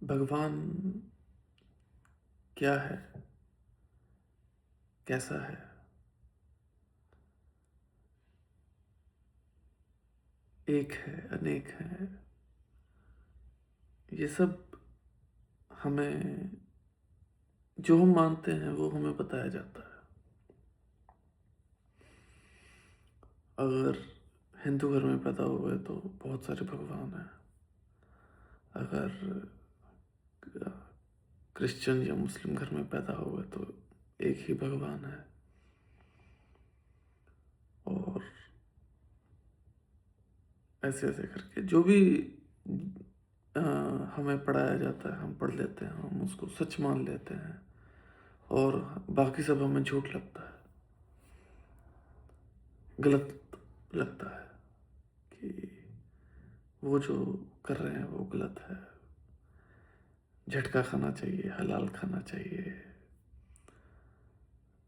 भगवान क्या है? कैसा है? एक है, अनेक है। ये सब हमें जो हम मानते हैं वो हमें बताया जाता है। अगर हिंदू घर में पैदा हुए तो बहुत सारे भगवान हैं। अगर क्रिश्चियन या मुस्लिम घर में पैदा हुए तो एक ही भगवान है। और ऐसे ऐसे करके जो भी अ, हमें पढ़ाया जाता है हम पढ़ लेते हैं, हम उसको सच मान लेते हैं और बाकी सब हमें झूठ लगता है, गलत लगता है कि वो जो कर रहे हैं वो गलत है। झटका खाना चाहिए, हलाल खाना चाहिए,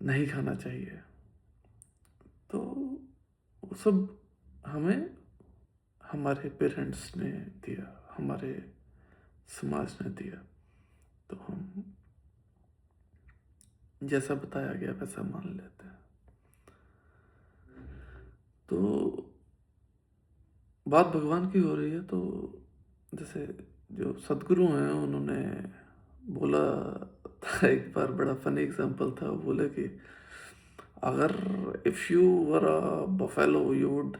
नहीं खाना चाहिए। तो वो सब हमें हमारे पेरेंट्स ने दिया, हमारे समाज ने दिया। तो हम जैसा बताया गया वैसा मान लेते हैं। तो बात भगवान की हो रही है तो जैसे जो सदगुरु हैं उन्होंने बोला था एक बार, बड़ा फनी एग्जांपल था। वो बोले कि अगर if you were a buffalo you would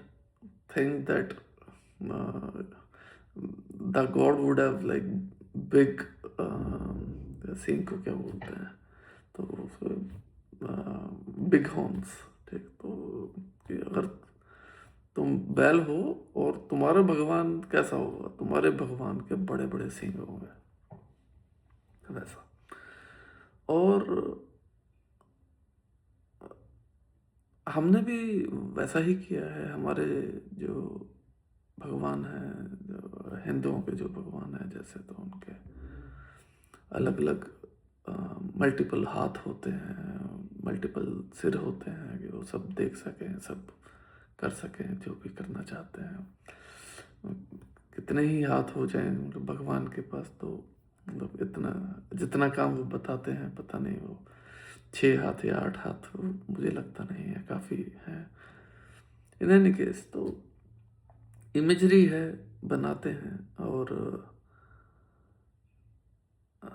think that the god would have like big सींग को क्या बोलते हैं, तो बिग हॉर्न्स। ठीक, तो कि अगर तुम बैल हो और तुम्हारे भगवान कैसा होगा, तुम्हारे भगवान के बड़े बड़े सींग होंगे, वैसा। और हमने भी वैसा ही किया है। हमारे जो भगवान हैं, जो हिंदुओं के जो भगवान हैं जैसे, तो उनके अलग अलग मल्टीपल हाथ होते हैं, मल्टीपल सिर होते हैं कि वो सब देख सकें, सब कर सकें जो भी करना चाहते हैं। कितने ही हाथ हो जाएं मतलब भगवान के पास, तो मतलब इतना जितना काम वो बताते हैं पता नहीं, वो 6 हाथ या 8 हाथ, मुझे लगता नहीं है, काफ़ी है। इन एनी केस, तो इमेजरी है, बनाते हैं और अ,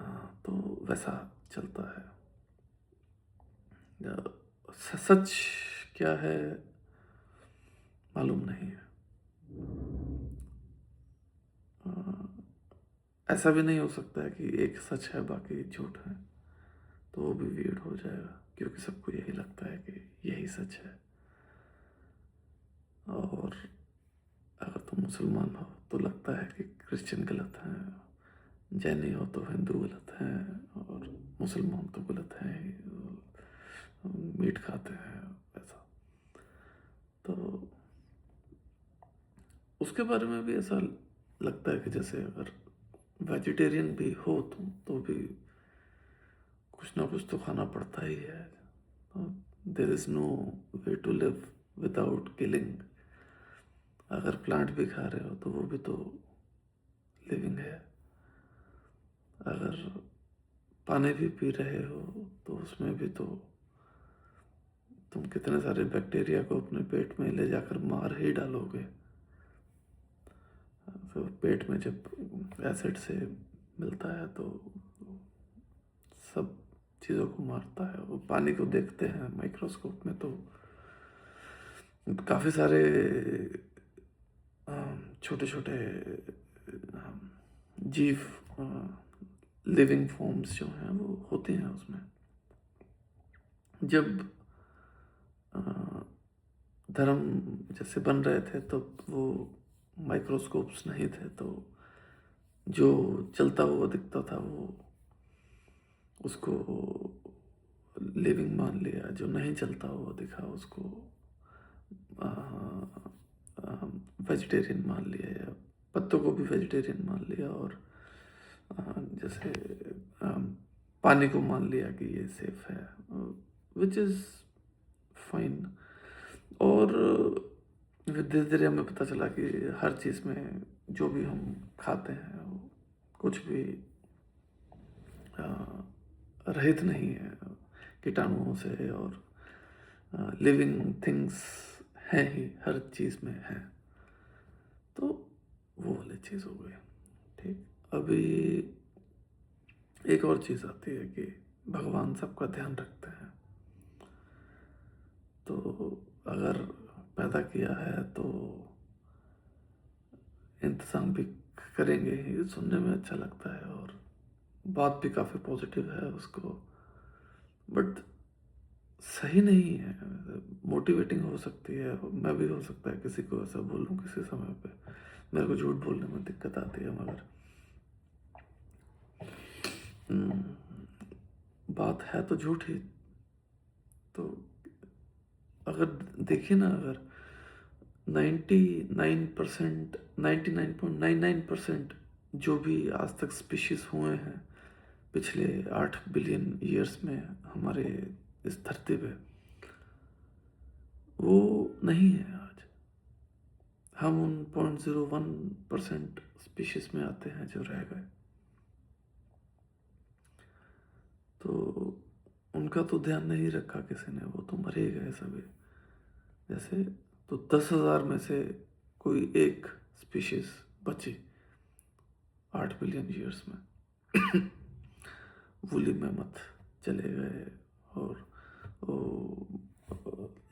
तो वैसा चलता है। सच क्या है मालूम नहीं है। अ, ऐसा भी नहीं हो सकता है कि एक सच है बाकी झूठ है, तो वो भी वियर्ड हो जाएगा क्योंकि सबको यही लगता है कि यही सच है। और अगर तुम मुसलमान हो तो लगता है कि क्रिश्चियन गलत है, जैनी हो तो हिंदू गलत है, और मुसलमान तो गलत है ही, मीट खाते हैं, ऐसा। तो उसके बारे में भी ऐसा लगता है कि जैसे अगर वेजिटेरियन भी हो तुम तो भी कुछ ना कुछ तो खाना पड़ता ही है। There is no way to live without killing. अगर प्लांट भी खा रहे हो तो वो भी तो लिविंग है। अगर पानी भी पी रहे हो तो उसमें भी तो तुम कितने सारे बैक्टीरिया को अपने पेट में ले जाकर मार ही डालोगे। तो पेट में जब एसिड से मिलता है तो सब चीज़ों को मारता है। वो पानी को देखते हैं माइक्रोस्कोप में तो काफ़ी सारे छोटे छोटे जीव, लिविंग फॉर्म्स जो हैं वो होती हैं उसमें। जब अ, धर्म जैसे बन रहे थे तो वो माइक्रोस्कोप्स नहीं थे, तो जो चलता हुआ दिखता था वो उसको लिविंग मान लिया, जो नहीं चलता हुआ दिखा उसको वेजिटेरियन मान लिया, या पत्तों को भी वेजिटेरियन मान लिया, और जैसे अ, पानी को मान लिया कि ये सेफ है, विच इज़ फाइन। और धीरे धीरे हमें पता चला कि हर चीज़ में जो भी हम खाते हैं वो कुछ भी रहित नहीं है कीटाणुओं से, और लिविंग थिंग्स हैं ही, हर चीज़ में हैं। तो वो वाली चीज़ हो गई। ठीक, अभी एक और चीज़ आती है कि भगवान सबका ध्यान रखते हैं। तो अगर पैदा किया है तो इंतज़ाम भी करेंगे ही। सुनने में अच्छा लगता है और बात भी काफ़ी पॉजिटिव है उसको, बट सही नहीं है। मोटिवेटिंग हो सकती है, मैं भी हो सकता है किसी को ऐसा बोलूं किसी समय पे, मेरे को झूठ बोलने में दिक्कत आती है, मगर बात है तो झूठ ही। तो अगर देखिए ना, अगर 99%, 99.99% जो भी आज तक स्पीशीज हुए हैं पिछले 8 बिलियन ईयर्स में हमारे इस धरती पे, वो नहीं है आज। हम उन 0.01% स्पीशीज में आते हैं जो रह गए। तो उनका तो ध्यान नहीं रखा किसी ने, वो तो मर ही गए सभी। जैसे तो 10,000 में से कोई एक स्पीशीज बची 8 बिलियन ईयर्स में। वूली मैमथ चले गए, और वो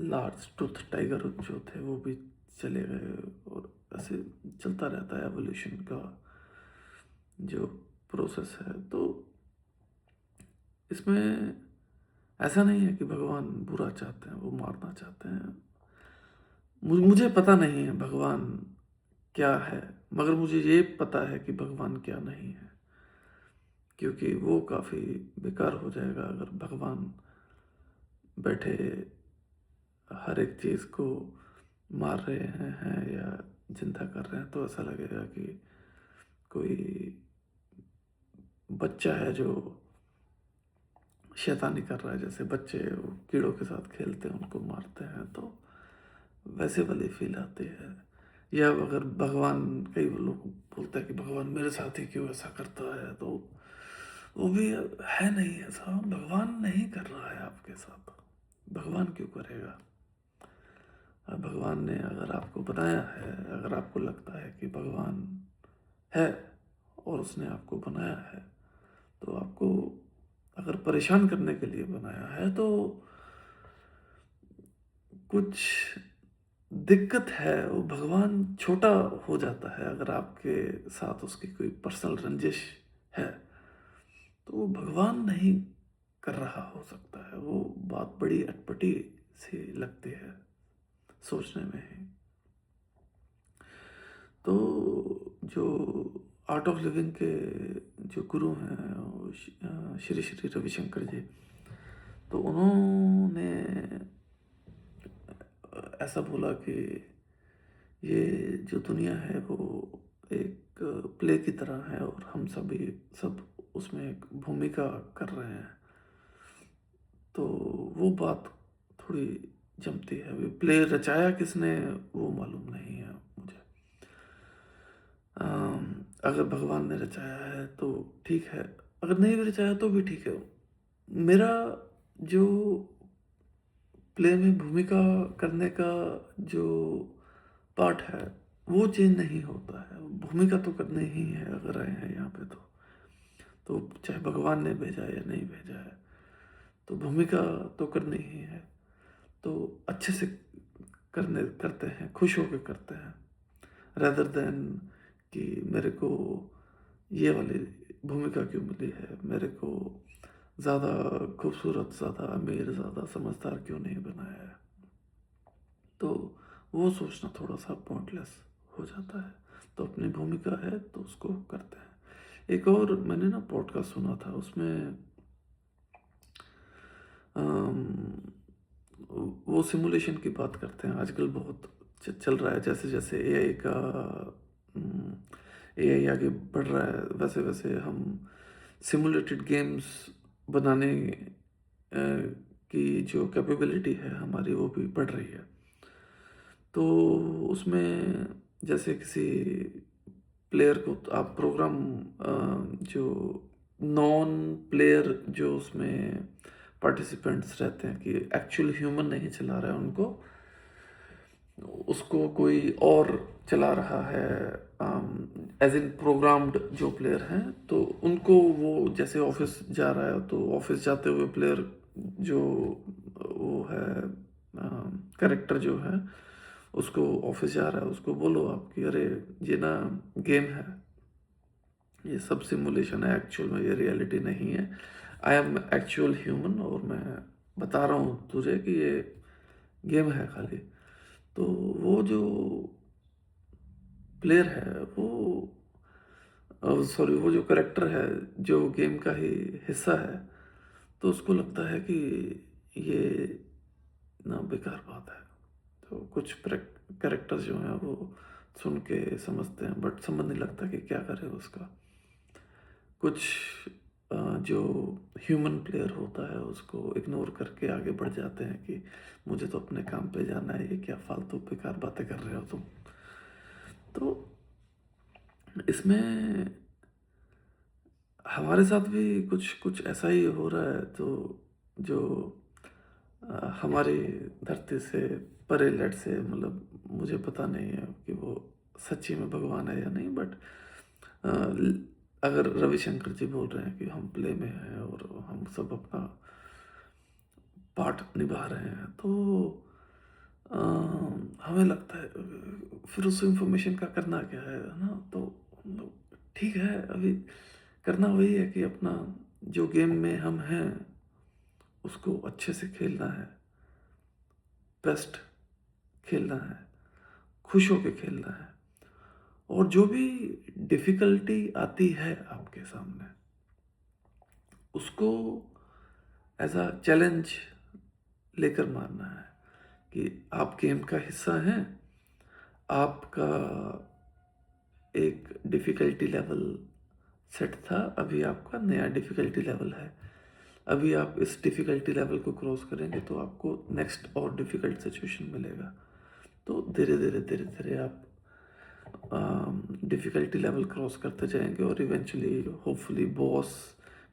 लार्ज टूथ टाइगर जो थे वो भी चले गए, और ऐसे चलता रहता है एवोल्यूशन का जो प्रोसेस है। तो इसमें ऐसा नहीं है कि भगवान बुरा चाहते हैं, वो मारना चाहते हैं। मुझे पता नहीं है भगवान क्या है, मगर मुझे ये पता है कि भगवान क्या नहीं है, क्योंकि वो काफ़ी बेकार हो जाएगा अगर भगवान बैठे हर एक चीज़ को मार रहे हैं या जिंदा कर रहे हैं। तो ऐसा लगेगा कि कोई बच्चा है जो शैतानी कर रहा है, जैसे बच्चे वो कीड़ों के साथ खेलते हैं उनको मारते हैं, तो वैसे वाली फील आती है। या अगर भगवान, कई लोग बोलते हैं कि भगवान मेरे साथ ही क्यों ऐसा करता है, तो वो भी है नहीं ऐसा। भगवान नहीं कर रहा है आपके साथ, भगवान क्यों करेगा? अब भगवान ने अगर आपको बनाया है, अगर आपको लगता है कि भगवान है और उसने आपको बनाया है, तो आपको अगर परेशान करने के लिए बनाया है तो कुछ दिक्कत है। वो भगवान छोटा हो जाता है अगर आपके साथ उसकी कोई पर्सनल रंजिश है, तो वो भगवान नहीं कर रहा हो सकता है। वो बात बड़ी अटपटी सी लगती है सोचने में ही। तो जो आर्ट ऑफ लिविंग के जो गुरु हैं वो श्री श्री रविशंकर जी, तो उन्होंने ऐसा बोला कि ये जो दुनिया है वो एक प्ले की तरह है, और हम सभी सब उसमें एक भूमिका कर रहे हैं। तो वो बात थोड़ी जमती है। वे प्ले रचाया किसने वो मालूम नहीं है मुझे। अगर भगवान ने रचाया है तो ठीक है, अगर नहीं भी रचाया तो भी ठीक है। मेरा जो प्ले में भूमिका करने का जो पार्ट है वो चेंज नहीं होता है। भूमिका तो करनी ही है अगर आए हैं यहाँ पे, तो चाहे भगवान ने भेजा या नहीं भेजा है, तो भूमिका तो करनी ही है। तो अच्छे से करते हैं, खुश होकर करते हैं, रेदर देन कि मेरे को ये वाली भूमिका क्यों मिली है, मेरे को ज़्यादा खूबसूरत, ज़्यादा अमीर, ज़्यादा समझदार क्यों नहीं बनाया है। तो वो सोचना थोड़ा सा पॉइंटलेस हो जाता है। तो अपनी भूमिका है तो उसको करते हैं। एक और मैंने ना पॉडकास्ट सुना था, उसमें वो सिमुलेशन की बात करते हैं। आजकल बहुत चल रहा है, जैसे जैसे एआई का एआई आगे बढ़ रहा है, वैसे वैसे हम सिमुलेटेड गेम्स बनाने की जो कैपेबिलिटी है हमारी वो भी बढ़ रही है। तो उसमें जैसे किसी प्लेयर को आप प्रोग्राम जो नॉन प्लेयर जो उसमें पार्टिसिपेंट्स रहते हैं कि एक्चुअल ह्यूमन नहीं चला रहा है उनको, उसको कोई और चला रहा है एज इन प्रोग्राम्ड जो प्लेयर हैं, तो उनको वो जैसे ऑफिस जा रहा है तो ऑफिस जाते हुए प्लेयर जो वो है कैरेक्टर जो है उसको ऑफिस जा रहा है उसको बोलो आप कि अरे ये ना गेम है, ये सब सिमुलेशन है, एक्चुअल में ये रियलिटी नहीं है। आई एम एक्चुअल ह्यूमन और मैं बता रहा हूँ तुझे कि ये गेम है खाली। तो वो जो प्लेयर है वो सॉरी वो जो करेक्टर है जो गेम का ही हिस्सा है, तो उसको लगता है कि ये ना बेकार बात है। तो कुछ कैरेक्टर्स जो हैं वो सुन के समझते हैं बट समझ नहीं लगता कि क्या करें उसका। कुछ जो ह्यूमन प्लेयर होता है उसको इग्नोर करके आगे बढ़ जाते हैं कि मुझे तो अपने काम पे जाना है, ये क्या फालतू बेकार बातें कर रहे हो तुम। तो इसमें हमारे साथ भी कुछ कुछ ऐसा ही हो रहा है। तो जो हमारी धरती से परे लेट से, मतलब मुझे पता नहीं है कि वो सच्ची में भगवान है या नहीं, बट अगर रविशंकर जी बोल रहे हैं कि हम प्ले में हैं और हम सब अपना पार्ट निभा रहे हैं, तो अ, हमें लगता है फिर उस इंफॉर्मेशन का करना क्या है ना। तो हम लोग ठीक है, अभी करना वही है कि अपना जो गेम में हम हैं उसको अच्छे से खेलना है, बेस्ट खेलना है, खुश होके खेलना है। और जो भी डिफ़िकल्टी आती है आपके सामने उसको एज अ चैलेंज लेकर मारना है कि आप गेम का हिस्सा हैं। आपका एक डिफ़िकल्टी लेवल सेट था, अभी आपका नया डिफ़िकल्टी लेवल है। अभी आप इस डिफ़िकल्टी लेवल को क्रॉस करेंगे तो आपको नेक्स्ट और डिफ़िकल्ट सिचुएशन मिलेगा। तो धीरे धीरे धीरे धीरे आप डिफ़िकल्टी लेवल क्रॉस करते जाएंगे और इवेंचुअली होपफुली बॉस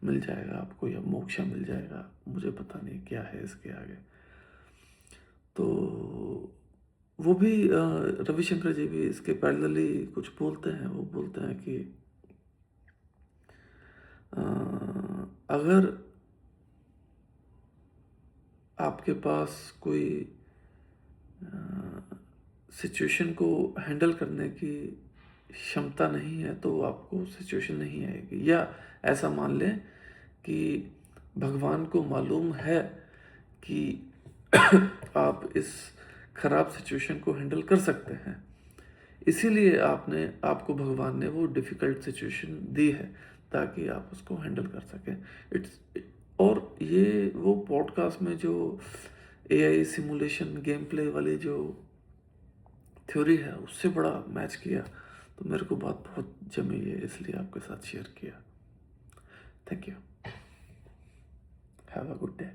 मिल जाएगा आपको या मोक्षा मिल जाएगा, मुझे पता नहीं क्या है इसके आगे। तो वो भी रविशंकर जी भी इसके पैरेलली कुछ बोलते हैं। वो बोलते हैं कि अ, अगर आपके पास कोई सिचुएशन को हैंडल करने की क्षमता नहीं है तो आपको सिचुएशन नहीं आएगी। या ऐसा मान लें कि भगवान को मालूम है कि आप इस खराब सिचुएशन को हैंडल कर सकते हैं, इसीलिए आपने आपको भगवान ने वो डिफ़िकल्ट सिचुएशन दी है ताकि आप उसको हैंडल कर सकें। इट्स और ये वो पॉडकास्ट में जो एआई सिमुलेशन गेम प्ले वाली जो थ्योरी है उससे बड़ा मैच किया, तो मेरे को बात बहुत जमी है इसलिए आपके साथ शेयर किया। Thank you. Have a good day.